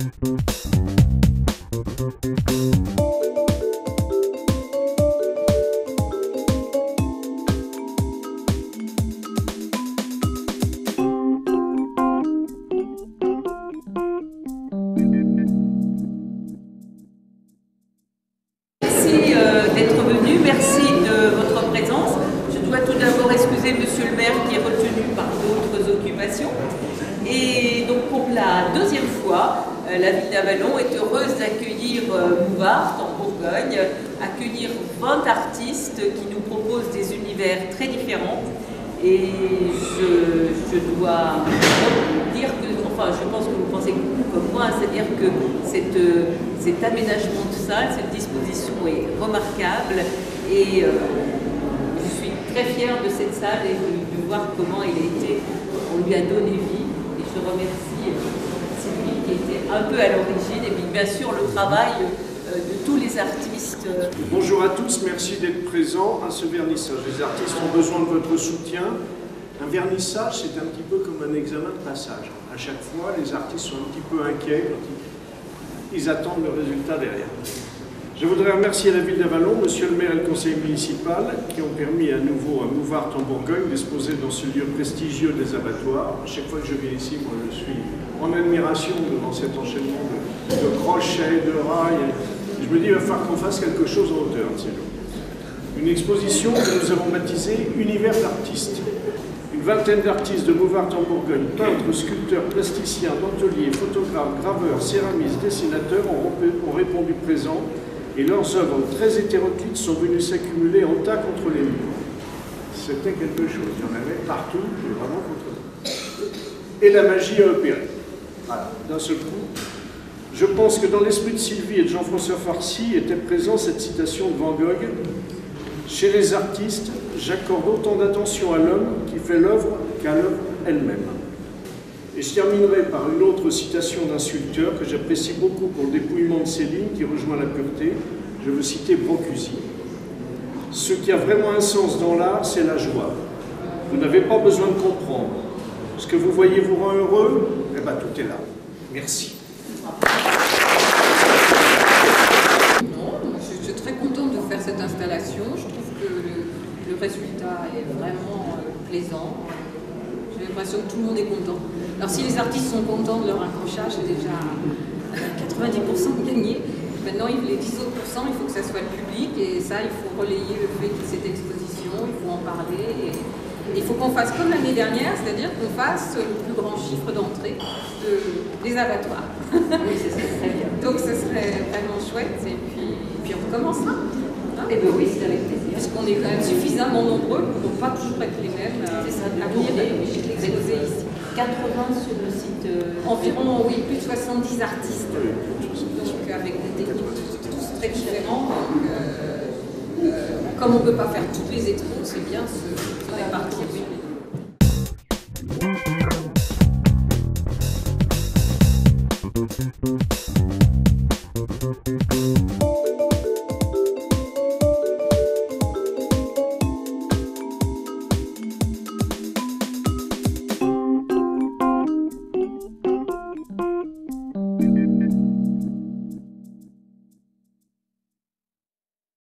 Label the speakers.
Speaker 1: D'être venu, merci de votre présence. Je dois tout d'abord excuser Monsieur le maire qui est retenu par d'autres occupations. Et donc pour la deuxième fois, la ville d'Avallon est heureuse d'accueillir Mouvart en Bourgogne, accueillir 20 artistes qui nous proposent des univers très différents. Et je dois dire que, enfin je pense que vous pensez comme moi, c'est-à-dire que cet aménagement de salle, cette disposition est remarquable et je suis très fière de cette salle et de voir comment elle a été, on lui a donné vie et je remercie Sylvie qui était un peu à l'origine et puis bien sûr le travail de tous les artistes.
Speaker 2: Bonjour à tous, merci d'être présents à ce vernissage. Les artistes ont besoin de votre soutien. Un vernissage, c'est un petit peu comme un examen de passage. À chaque fois, les artistes sont un petit peu inquiets quand ils attendent le résultat derrière. Je voudrais remercier la ville d'Avallon, monsieur le maire et le conseil municipal qui ont permis à nouveau à Mouvart en Bourgogne d'exposer dans ce lieu prestigieux des abattoirs. À chaque fois que je viens ici, moi je suis en admiration devant cet enchaînement de crochets, de rails. Je me dis, il va falloir qu'on fasse quelque chose en hauteur de ces jours. Une exposition que nous avons baptisée Univers d'artistes. Une vingtaine d'artistes de Mouvart en Bourgogne, peintres, sculpteurs, plasticiens, denteliers, photographes, graveurs, céramistes, dessinateurs ont répondu présent et leurs œuvres très hétéroclites sont venues s'accumuler en tas contre les murs. C'était quelque chose, il y en avait partout, mais vraiment contre nous. Et la magie a opéré. Voilà, d'un seul coup. Je pense que dans l'esprit de Sylvie et de Jean-François Farcy était présent cette citation de Van Gogh. Chez les artistes, j'accorde autant d'attention à l'homme qui fait l'œuvre qu'à l'œuvre elle-même. Et je terminerai par une autre citation d'un sculpteur que j'apprécie beaucoup pour le dépouillement de ses lignes qui rejoint la pureté. Je veux citer Brancusi. Ce qui a vraiment un sens dans l'art, c'est la joie. Vous n'avez pas besoin de comprendre. Ce que vous voyez vous rend heureux, eh bien tout est là. Merci.
Speaker 3: Je suis très contente de faire cette installation. Je trouve que le résultat est vraiment plaisant. J'ai l'impression que tout le monde est content. Alors si les artistes sont contents de leur accrochage, c'est déjà 90% gagné. Maintenant, les 10 autres pourcents, il faut que ça soit le public et ça, il faut relayer le fait de cette exposition, il faut en parler. Et il faut qu'on fasse comme l'année dernière, c'est-à-dire qu'on fasse le plus grand chiffre d'entrée des abattoirs.
Speaker 1: Oui, ce serait très bien.
Speaker 3: Donc ce serait vraiment chouette et puis on recommencera. Hein?
Speaker 1: Eh bien oui, c'est avec plaisir.
Speaker 3: Puisqu'on est quand même suffisamment nombreux pour ne pas toujours être les mêmes à venir exposer ici.
Speaker 1: 80 sur le site.
Speaker 3: Environ, oui, plus de 70 artistes. Donc avec des techniques tous très différents. Donc, comme on ne peut pas faire toutes les expos, c'est bien se répartir.